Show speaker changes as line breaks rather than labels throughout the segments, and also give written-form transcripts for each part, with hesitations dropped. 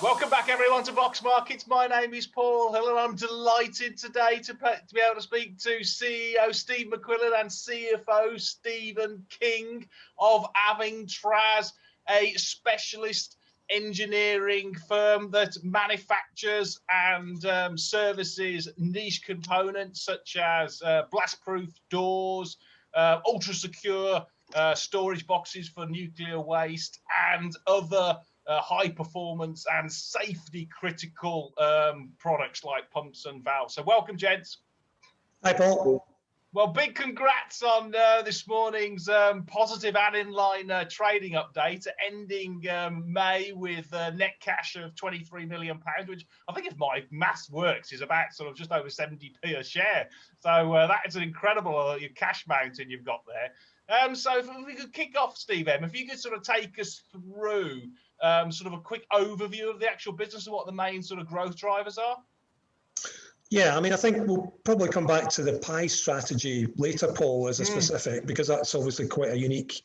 Welcome back, everyone, to Box Markets. My name is Paul Hill, and I'm delighted today to be able to speak to CEO Steve McQuillan and CFO Stephen King of Avingtrans, a specialist engineering firm that manufactures and services niche components such as blast-proof doors, ultra-secure storage boxes for nuclear waste, and other high performance and safety critical products like pumps and valves. So welcome, gents.
Hi, Paul.
Well, big congrats on this morning's positive and in-line trading update, ending May with net cash of £23 million, which I think, if my maths works, is about sort of just over 70p a share. So that is an incredible cash mountain you've got there. So if we could kick off, Steve M, if you could sort of take us through sort of a quick overview of the actual business and what the main sort of growth drivers are.
Yeah, I mean, I think we'll probably come back to the pie strategy later, Paul, as a specific, because that's obviously quite a unique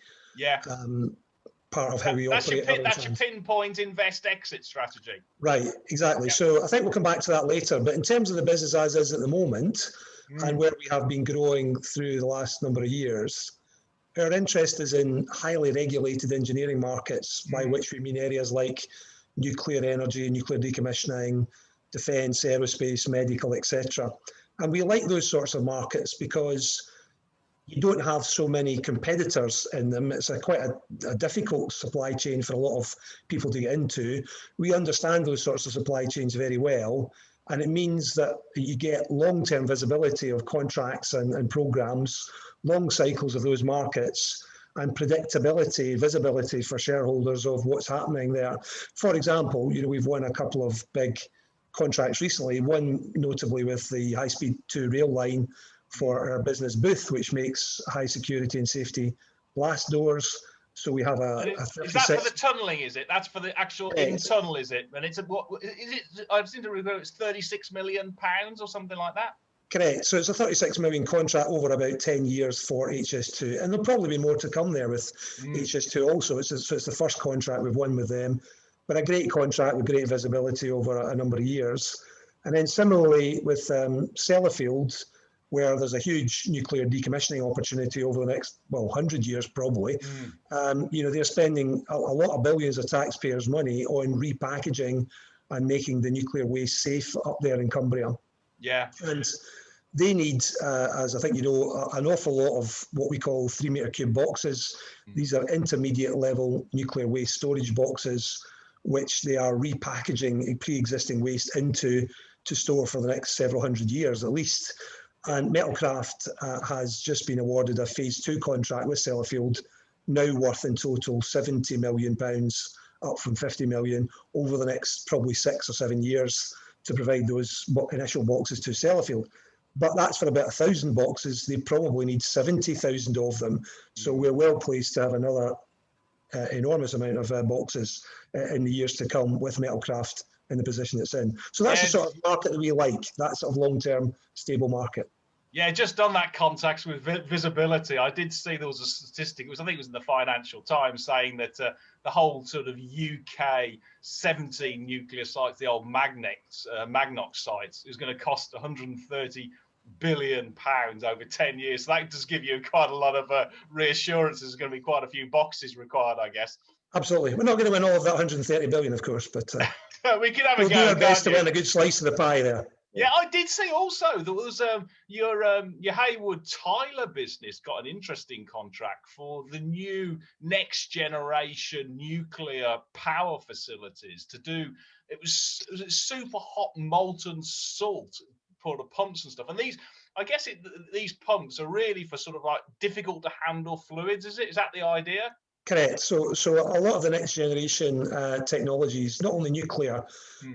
part of how we operate.
That's your pinpoint invest exit strategy.
Right, exactly. Yeah. So I think we'll come back to that later. But in terms of the business as is at the moment and where we have been growing through the last number of years, our interest is in highly regulated engineering markets, by which we mean areas like nuclear energy, nuclear decommissioning, defence, aerospace, medical, etc. And we like those sorts of markets because you don't have so many competitors in them. It's quite a difficult supply chain for a lot of people to get into. We understand those sorts of supply chains very well, and it means that you get long-term visibility of contracts and programs, long cycles of those markets, and predictability, visibility for shareholders of what's happening there. For example, we've won a couple of big contracts recently, one notably with the high-speed 2 rail line for our business Booth, which makes high security and safety blast doors. So we have
is that for the tunnelling, is it? That's for the actual in-tunnel, is it? And it's what is it? I seem to remember it's £36 million or something like that.
Correct. So it's a 36 million contract over about 10 years for HS2. And there'll probably be more to come there with HS2 also. So it's the first contract we've won with them. But a great contract with great visibility over a number of years. And then similarly with Sellafield, where there's a huge nuclear decommissioning opportunity over the next, 100 years probably. They're spending a lot of billions of taxpayers' money on repackaging and making the nuclear waste safe up there in Cumbria.
Yeah.
And they need, as I think you know, an awful lot of what we call 3 meter cube boxes. These are intermediate level nuclear waste storage boxes, which they are repackaging pre-existing waste into to store for the next several hundred years at least. And Metalcraft has just been awarded a phase 2 contract with Sellafield, now worth in total £70 million, up from 50 million, over the next probably 6 or 7 years to provide those initial boxes to Sellafield. But that's for about 1,000 boxes. They probably need 70,000 of them. So we're well placed to have another enormous amount of boxes in the years to come with Metalcraft in the position it's in. So that's the sort of market that we like, that sort of long-term stable market.
Yeah, just on that context with visibility, I did see there was a statistic, I think it was in the Financial Times, saying that the whole sort of UK 17 nuclear sites, the old Magnox sites, is going to cost £130 billion over 10 years. So that does give you quite a lot of reassurance. There's going to be quite a few boxes required, I guess.
Absolutely. We're not going to win all of that 130 billion, of course, but
we could have
we'll do our best to win a good slice of the pie there.
Yeah, I did see also there was your Haywood Tyler business got an interesting contract for the new next generation nuclear power facilities to do. It was super hot molten salt for the pumps and stuff. And these, I guess, these pumps are really for sort of like difficult to handle fluids. Is it? Is that the idea?
Correct. So a lot of the next generation technologies, not only nuclear,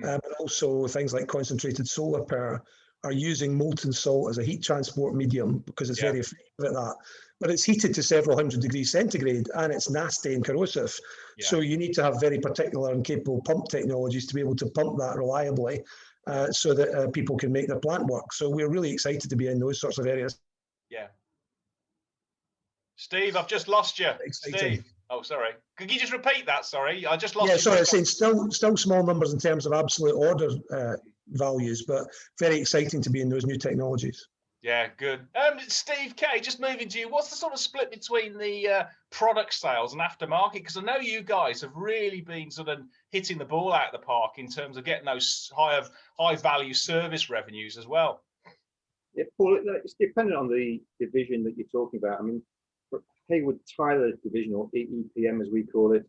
but also things like concentrated solar power, are using molten salt as a heat transport medium because it's very effective at that. But it's heated to several hundred degrees centigrade and it's nasty and corrosive. So you need to have very particular and capable pump technologies to be able to pump that reliably so that people can make their plant work. So we're really excited to be in those sorts of areas.
Yeah. Steve, I've just lost you.
Exciting.
Steve. Oh, sorry. Could you just repeat that? Sorry, I just lost.
Yeah, sorry, I was saying still small numbers in terms of absolute order values, but very exciting to be in those new technologies.
Yeah, good. Steve K, just moving to you. What's the sort of split between the product sales and aftermarket? Because I know you guys have really been sort of hitting the ball out of the park in terms of getting those high value service revenues as well.
Yeah, Paul, it's dependent on the division that you're talking about. I mean, Hayward Tyler division, or EPM as we call it,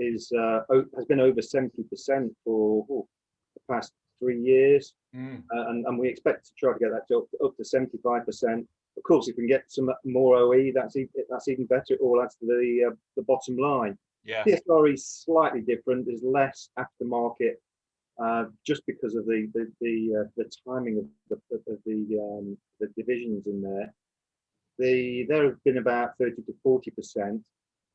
has been over 70% for the past 3 years, and we expect to try to get that up to 75%. Of course, if we can get some more OE, that's even better. It all adds to the bottom line.
Yeah.
PSR is slightly different. There's less aftermarket, just because of the timing of the divisions in there. There have been about 30 to 40%,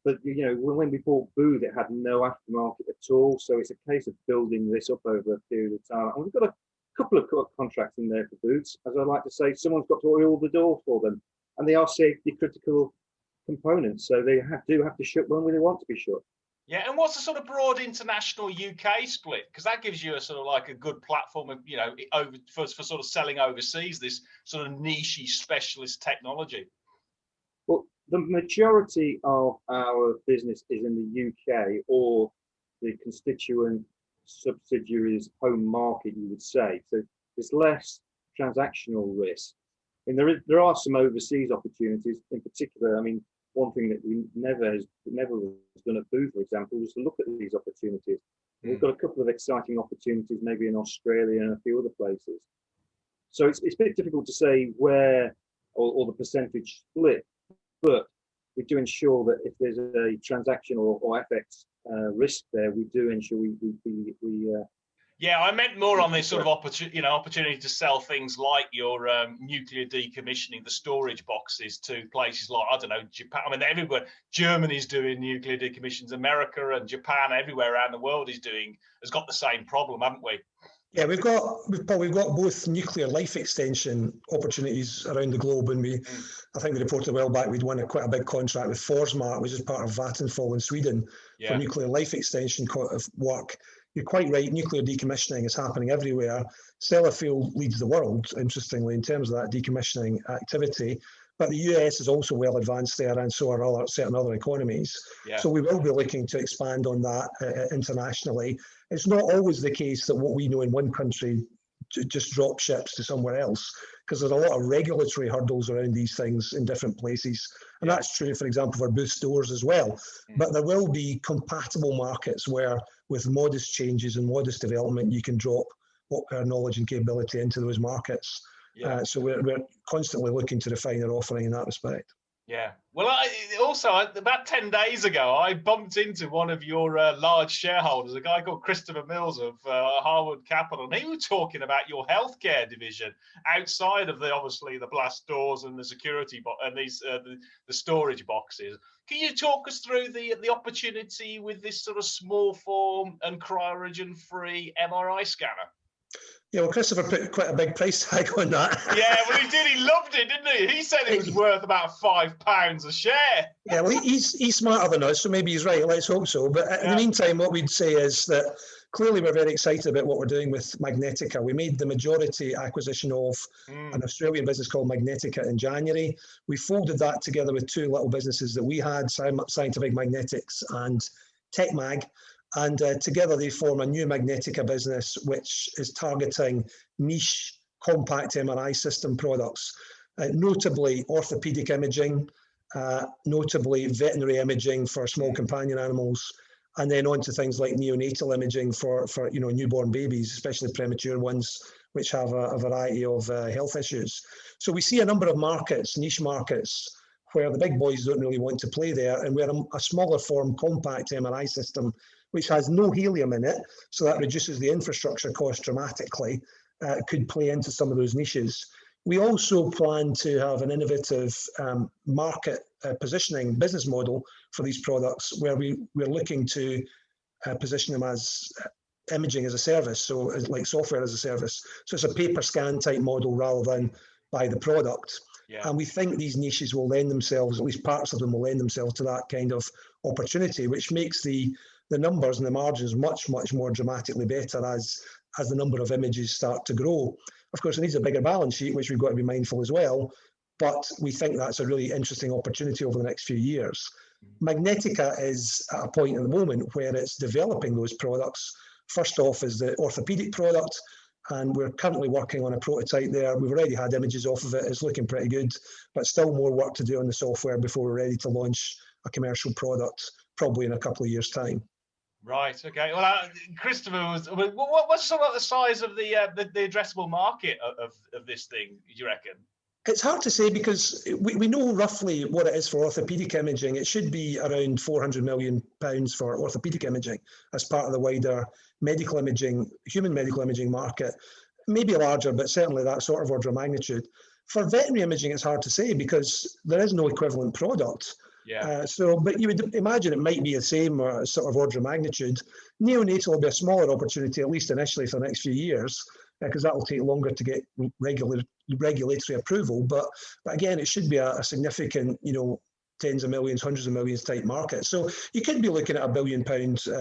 but when we bought Booth, it had no aftermarket at all. So it's a case of building this up over a period of time. And we've got a couple of contracts in there for Booths, as I like to say. Someone's got to oil the door for them, and they are safety critical components, so they do have to shut when they want to be shut.
Yeah, and what's the sort of broad international UK split? Because that gives you a sort of like a good platform of, for sort of selling overseas, this sort of niche specialist technology.
Well, the majority of our business is in the UK, or the constituent subsidiaries home market, you would say. So there's less transactional risk. And there are some overseas opportunities in particular. I mean, one thing that we never was done at Booth, for example, was to look at these opportunities. We've got a couple of exciting opportunities, maybe in Australia and a few other places. So it's a bit difficult to say where or the percentage split, but we do ensure that if there's a transaction or FX risk there, we do ensure we
yeah, I meant more on this sort of opportunity to sell things like your nuclear decommissioning, the storage boxes, to places like, I don't know, Japan. I mean, everywhere. Germany's doing nuclear decommissions. America and Japan, everywhere around the world has got the same problem, haven't we?
Yeah, we've got both nuclear life extension opportunities around the globe, and I think we reported a while back we'd won quite a big contract with Forsmark, which is part of Vattenfall in Sweden, for nuclear life extension work. You're quite right, nuclear decommissioning is happening everywhere. Sellafield leads the world, interestingly, in terms of that decommissioning activity. But the US is also well advanced there, and so are certain other economies. Yeah. So we will be looking to expand on that internationally. It's not always the case that what we know in one country just drop ships to somewhere else, because there's a lot of regulatory hurdles around these things in different places. And that's true, for example, for Booth stores as well. But there will be compatible markets where, with modest changes and modest development, you can drop our knowledge and capability into those markets. Yeah. So we're constantly looking to refine our offering in that respect.
Yeah. Well, about 10 days ago, I bumped into one of your large shareholders, a guy called Christopher Mills of Harwood Capital, and he was talking about your healthcare division outside of obviously the blast doors and the security and these the storage boxes. Can you talk us through the opportunity with this sort of small form and cryogen-free MRI scanner?
Yeah, well, Christopher put quite a big price tag on that.
Yeah, well, he did. He loved it, didn't he? He said it was worth about £5 a share.
Yeah, well, he's smarter than us, so maybe he's right. Let's hope so. But in the meantime, what we'd say is that clearly we're very excited about what we're doing with Magnetica. We made the majority acquisition of an Australian business called Magnetica in January. We folded that together with two little businesses that we had, Scientific Magnetics and TechMag. And together they form a new Magnetica business, which is targeting niche compact MRI system products, notably orthopedic imaging, notably veterinary imaging for small companion animals, and then on to things like neonatal imaging for newborn babies, especially premature ones, which have a variety of health issues. So we see a number of markets, niche markets, where the big boys don't really want to play there, and where a smaller form compact MRI system, which has no helium in it, so that reduces the infrastructure cost dramatically, could play into some of those niches. We also plan to have an innovative market positioning business model for these products, where we're looking to position them as imaging as a service, so like software as a service. So it's a paper scan type model rather than buy the product. Yeah. And we think these niches will lend themselves, at least parts of them will lend themselves to that kind of opportunity, which makes the numbers and the margins much more dramatically better as the number of images start to grow. Of course, it needs a bigger balance sheet, which we've got to be mindful as well. But we think that's a really interesting opportunity over the next few years. Magnetica is at a point at the moment where it's developing those products. First off is the orthopedic product, and we're currently working on a prototype there. We've already had images off of it. It's looking pretty good, but still more work to do on the software before we're ready to launch a commercial product, probably in a couple of years' time. Right.
Okay. Well, Christopher, what's sort of the size of the addressable market of this thing, do you reckon?
It's hard to say because we know roughly what it is for orthopedic imaging. It should be around £400 million for orthopedic imaging as part of the wider medical imaging, human medical imaging market. Maybe larger, but certainly that sort of order of magnitude. For veterinary imaging, it's hard to say because there is no equivalent product.
Yeah.
But you would imagine it might be the same or sort of order of magnitude. Neonatal will be a smaller opportunity, at least initially for the next few years, because that will take longer to get regulatory approval. But again, it should be a significant, tens of millions, hundreds of millions type market. So you could be looking at £1 billion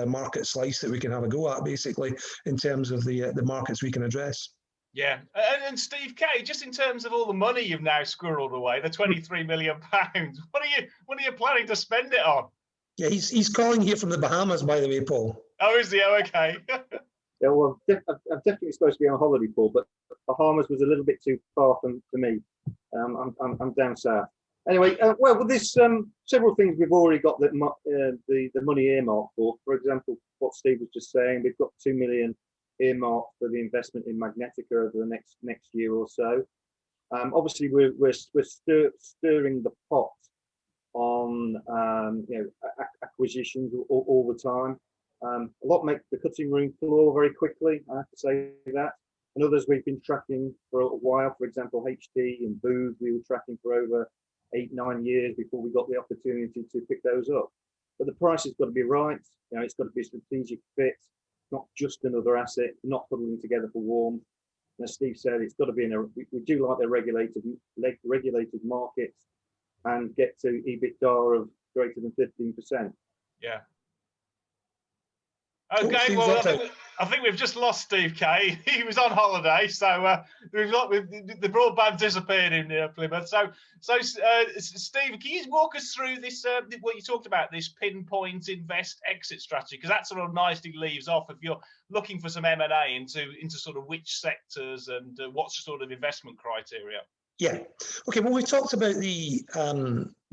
market slice that we can have a go at, basically, in terms of the markets we can address.
Yeah, and Steve K, just in terms of all the money you've now squirreled away, the £23 million, what are you planning to spend it on?
Yeah, he's calling here from the Bahamas, by the way, Paul.
Oh, is he? Oh, okay.
Yeah, well, I'm definitely supposed to be on holiday, Paul, but Bahamas was a little bit too far for me. I'm down south. Anyway, well, there's several things we've already got the money earmarked for. For example, what Steve was just saying, we've got £2 million earmarked for the investment in Magnetica over the next year or so. Obviously, we're stirring the pot on acquisitions all the time. A lot make the cutting room floor very quickly, I have to say that. And others we've been tracking for a while. For example, HD and Booth, we were tracking for over 8-9 years before we got the opportunity to pick those up. But the price has got to be right. It's got to be a strategic fit, not just another asset, not huddling together for warmth. And as Steve said, it's got to be we do like the regulated markets and get to EBITDA of greater than 15%.
Yeah. Okay, well, I think we've just lost Steve K. He was on holiday, so the broadband disappeared in Plymouth. So Steve, can you walk us through this? What you talked about, this pinpoint invest exit strategy, because that sort of nicely leaves off if you're looking for some M&A into sort of which sectors and what sort of investment criteria.
Yeah. Okay. Well, we talked about the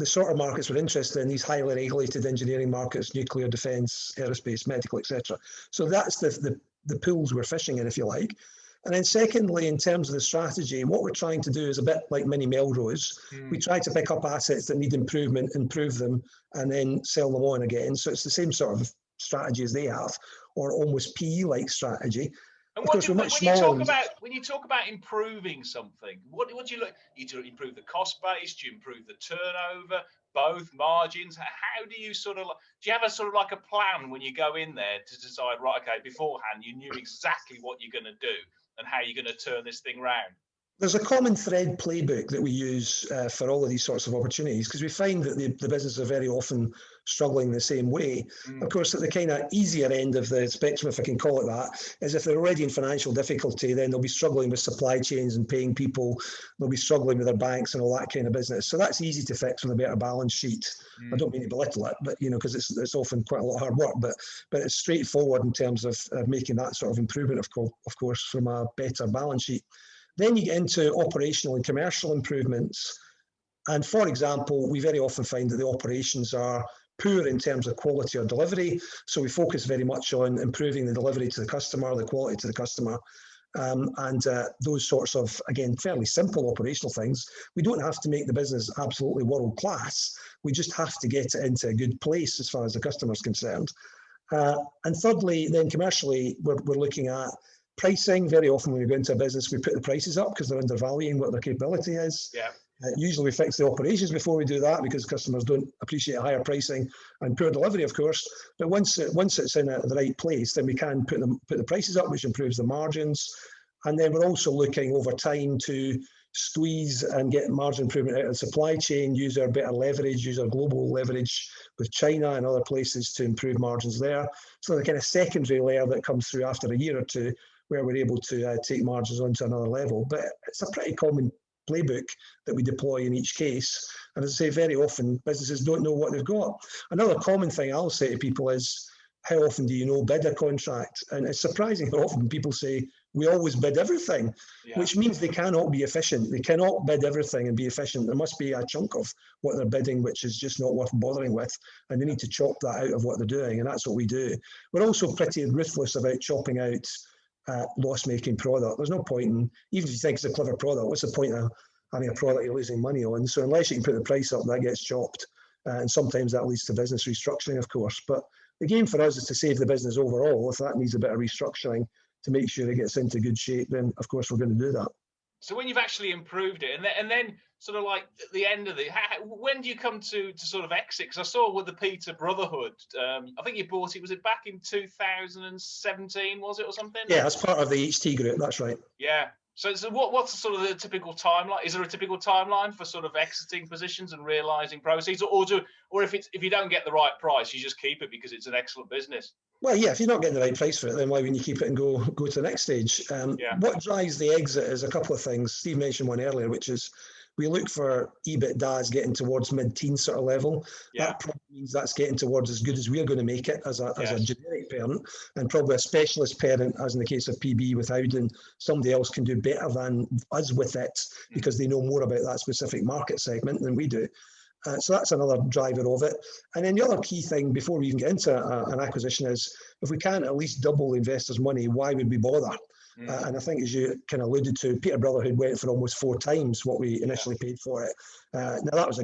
sort of markets we're interested in, these highly regulated engineering markets, nuclear, defence, aerospace, medical, etc. So that's the pools we're fishing in, if you like. And then secondly, in terms of the strategy, what we're trying to do is a bit like mini Melrose. We try to pick up assets that need improvement, improve them, and then sell them on again. So it's the same sort of strategy as they have, or almost PE-like strategy.
And when you talk about improving something, what do you look? You do improve the cost base? Do you improve the turnover? Both margins? How do you do you have a sort of like a plan when you go in there to decide, right, okay, beforehand you knew exactly what you're going to do and how you're going to turn this thing round?
There's a common thread playbook that we use for all of these sorts of opportunities, because we find that the businesses are very often struggling the same way. Of course, at the kind of easier end of the spectrum, if I can call it that, is if they're already in financial difficulty, then they'll be struggling with supply chains and paying people. They'll be struggling with their banks and all that kind of business. So that's easy to fix with a better balance sheet. I don't mean to belittle it, but because it's often quite a lot of hard work. But it's straightforward in terms of making that sort of improvement, of course, from a better balance sheet. Then you get into operational and commercial improvements. And for example, we very often find that the operations are poor in terms of quality or delivery. So we focus very much on improving the delivery to the customer, the quality to the customer. And those sorts of, again, fairly simple operational things. We don't have to make the business absolutely world class. We just have to get it into a good place as far as the customer is concerned. And thirdly, then commercially, we're looking at pricing. Very often when we go into a business, we put the prices up because they're undervaluing what their capability is.
Yeah.
Usually we fix the operations before we do that because customers don't appreciate higher pricing and poor delivery, of course. But once it's in the right place, then we can put the prices up, which improves the margins. And then we're also looking over time to squeeze and get margin improvement out of the supply chain, use our better leverage, use our global leverage with China and other places to improve margins there. So the kind of secondary layer that comes through after a year or two, where we're able to take margins onto another level. But it's a pretty common playbook that we deploy in each case. And as I say, very often businesses don't know what they've got. Another common thing I'll say to people is, how often do you know bid a contract? And it's surprising how often people say, we always bid everything, which means they cannot be efficient. They cannot bid everything and be efficient. There must be a chunk of what they're bidding which is just not worth bothering with, and they need to chop that out of what they're doing, and that's what we do. We're also pretty ruthless about chopping out loss-making product. There's no point in, even if you think it's a clever product, what's the point of having a product you're losing money on? So unless you can put the price up, that gets chopped. And sometimes that leads to business restructuring, of course. But the game for us is to save the business overall. If that needs a bit of restructuring to make sure it gets into good shape, then of course we're going to do that.
So when you've actually improved it, and then sort of like at the end of it, when do you come to sort of exit? Because I saw with the Peter Brotherhood, I think you bought it, was it back in 2017, was it, or something?
Yeah, as part of the HT group, that's right.
Yeah. So what's sort of the typical timeline? Is there a typical timeline for sort of exiting positions and realising proceeds, or if you don't get the right price, you just keep it because it's an excellent business?
Well, yeah, if you're not getting the right price for it, then why wouldn't you keep it and go to the next stage? What drives the exit is a couple of things. Steve mentioned one earlier, which is we look for EBITDAs getting towards mid-teen sort of level. That probably means that's getting towards as good as we're going to make it as a generic parent, and probably a specialist parent, as in the case of PB with Howden. Somebody else can do better than us with it because they know more about that specific market segment than we do. So that's another driver of it. And then the other key thing before we even get into an acquisition is, if we can't at least double investors' money, why would we bother? And I think, as you kind of alluded to, Peter Brotherhood went for almost 4 times what we initially paid for it. Now that was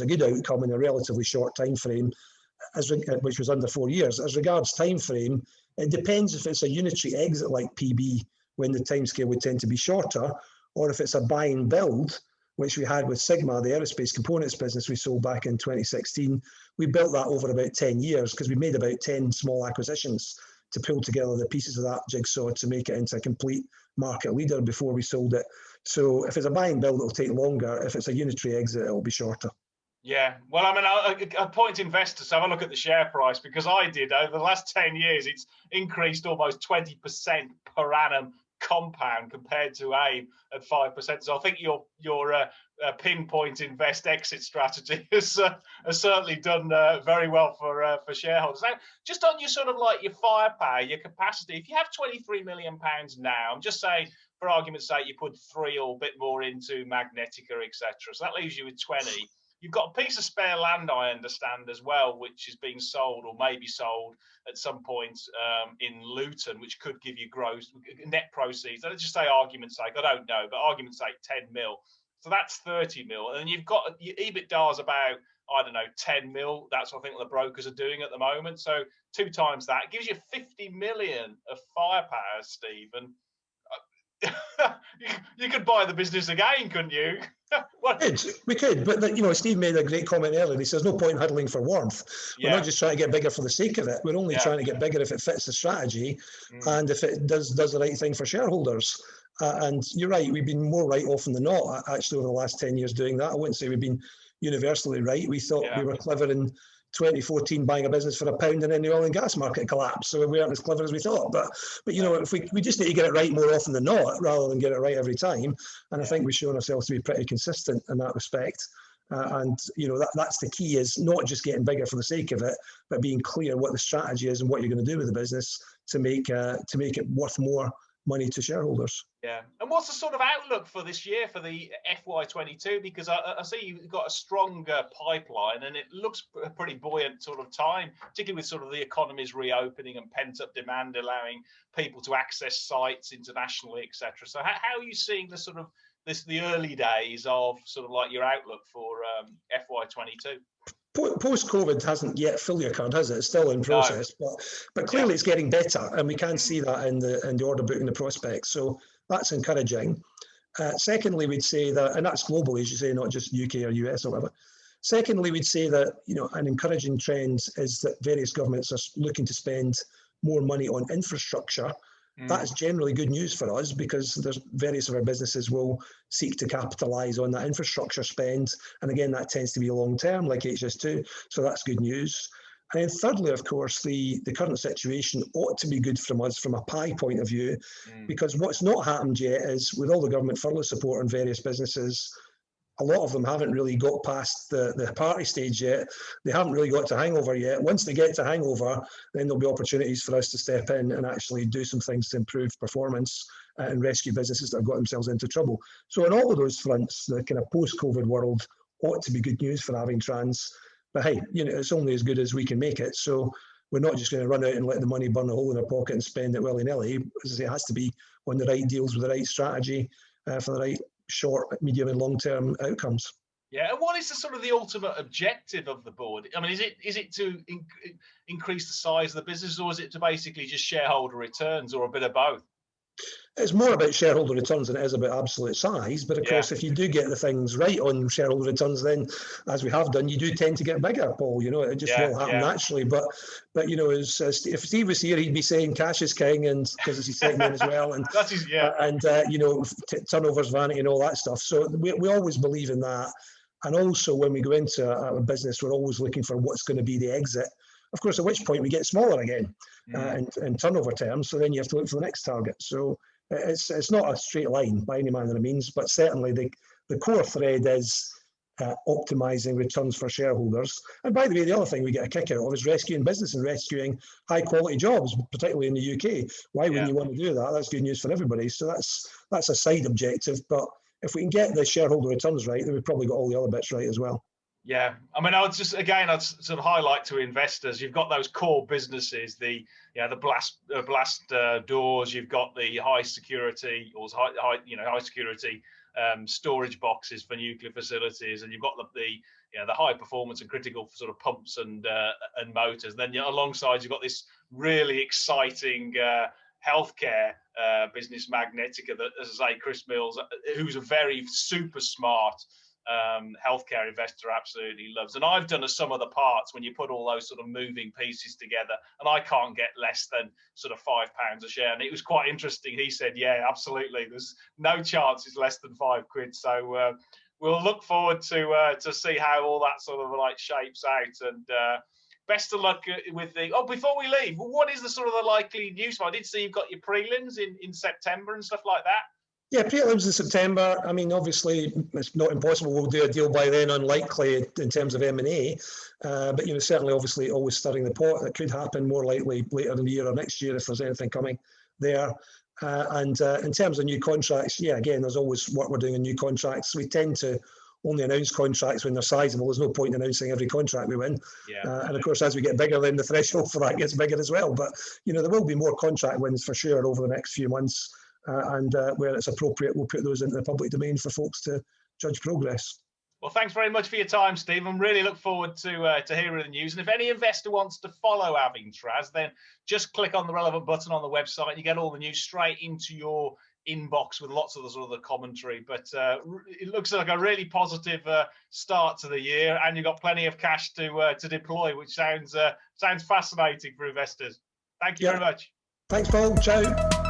a good outcome in a relatively short time frame, which was under 4 years. As regards time frame, it depends if it's a unitary exit like PB, when the timescale would tend to be shorter, or if it's a buy and build, which we had with Sigma, the aerospace components business we sold back in 2016. We built that over about 10 years because we made about 10 small acquisitions to pull together the pieces of that jigsaw to make it into a complete market leader before we sold it. So if it's a buy and build, it'll take longer. If it's a unitary exit, it'll be shorter.
Yeah, well, I mean, I point investors to have a look at the share price, because I did over the last 10 years, it's increased almost 20% per annum compound compared to AIM at 5%. So I think your pinpoint invest exit strategy has certainly done very well for shareholders. Now, just on your sort of like your firepower, your capacity, if you have £23 million now, I'm just saying, for argument's sake, you put 3 or a bit more into Magnetica, etc. So that leaves you with 20. You've got a piece of spare land, I understand, as well, which is being sold or may be sold at some point in Luton, which could give you gross net proceeds. Let's just say, argument's sake, I don't know, but argument's sake, 10 mil. So that's 30 mil. And you've got your EBITDA is about, I don't know, 10 mil. That's what I think the brokers are doing at the moment. So 2 times that, it gives you 50 million of firepower, Stephen. You could buy the business again, couldn't you?
We could, but Steve made a great comment earlier. He says no point in huddling for warmth. We're not just trying to get bigger for the sake of it. We're only trying to get bigger if it fits the strategy and if it does the right thing for shareholders. And you're right, we've been more right often than not, actually, over the last 10 years doing that. I wouldn't say we've been universally right. We thought we were clever in 2014 buying a business for £1 and then the oil and gas market collapsed. So we weren't as clever as we thought. But if we just need to get it right more often than not, rather than get it right every time. And I think we've shown ourselves to be pretty consistent in that respect. That's the key, is not just getting bigger for the sake of it, but being clear what the strategy is and what you're going to do with the business to make it worth more money to shareholders.
Yeah. And what's the sort of outlook for this year, for the FY22? Because I see you've got a stronger pipeline and it looks a pretty buoyant sort of time, particularly with sort of the economy's reopening and pent-up demand allowing people to access sites internationally, etc. So how are you seeing the sort of the early days of sort of like your outlook for FY22?
Post-COVID hasn't yet fully occurred, has it? It's still in process, but clearly it's getting better, and we can see that in the order book and the prospects. So that's encouraging. Secondly, we'd say that, and that's globally, as you say, not just UK or US or whatever. Secondly, we'd say that an encouraging trend is that various governments are looking to spend more money on infrastructure, That's generally good news for us because there's various of our businesses will seek to capitalise on that infrastructure spend. And again, that tends to be long term, like HS2. So that's good news. And then thirdly, of course, the current situation ought to be good from us from a pie point of view, because what's not happened yet is with all the government furlough support on various businesses, a lot of them haven't really got past the party stage yet. They haven't really got to hangover yet. Once they get to hangover, then there'll be opportunities for us to step in and actually do some things to improve performance and rescue businesses that have got themselves into trouble. So on all of those fronts, the kind of post-COVID world ought to be good news for Avingtrans. But hey, it's only as good as we can make it. So we're not just going to run out and let the money burn a hole in our pocket and spend it willy-nilly. As I say, it has to be on the right deals with the right strategy for the right short, medium and long-term outcomes.
Yeah, and what is the ultimate objective of the board? I mean, is it to increase the size of the business, or is it to basically just shareholder returns, or a bit of both?
It's more about shareholder returns than it is about absolute size. But of course, if you do get the things right on shareholder returns, then as we have done, you do tend to get bigger, Paul. It just will happen naturally. But if Steve was here, he'd be saying cash is king, and because he's sitting in as well, and
that is
turnovers, vanity, and all that stuff. So we always believe in that. And also, when we go into a business, we're always looking for what's going to be the exit. Of course, at which point we get smaller again in turnover terms. So then you have to look for the next target. So it's not a straight line by any manner of means, but certainly the core thread is optimising returns for shareholders. And by the way, the other thing we get a kick out of is rescuing business and rescuing high quality jobs, particularly in the UK. Why wouldn't you want to do that? That's good news for everybody. So that's a side objective. But if we can get the shareholder returns right, then we've probably got all the other bits right as well.
Yeah, I mean, I'd sort of highlight to investors. You've got those core businesses, the blast doors. You've got the high security high security storage boxes for nuclear facilities, and you've got the high performance and critical sort of pumps and motors. And then alongside, you've got this really exciting healthcare business, Magnetica, that, as I say, Chris Mills, who's a very super smart healthcare investor, absolutely loves. And I've done a sum of the parts when you put all those sort of moving pieces together, and I can't get less than sort of £5 a share. And it was quite interesting. He said, yeah, absolutely, there's no chance it's less than £5. So we'll look forward to see how all that sort of shapes out. And best of luck with before we leave, what is the likely news? I did see you've got your prelims in September and stuff like that.
Yeah, prelims in September. I mean, obviously, it's not impossible we'll do a deal by then, unlikely in terms of M&A. But, certainly, obviously, always stirring the pot. That could happen more likely later in the year or next year if there's anything coming there. And in terms of new contracts, again, there's always what we're doing in new contracts. We tend to only announce contracts when they're sizable. There's no point in announcing every contract we win. And of course, as we get bigger, then the threshold for that gets bigger as well. But, there will be more contract wins for sure over the next few months. And where it's appropriate, we'll put those into the public domain for folks to judge progress.
Well, thanks very much for your time, Steve. I'm really look forward to hearing the news. And if any investor wants to follow Avingtrans, then just click on the relevant button on the website. You get all the news straight into your inbox with lots of the commentary. But it looks like a really positive start to the year, and you've got plenty of cash to deploy, which sounds fascinating for investors. Thank you very much.
Thanks, Paul. Ciao.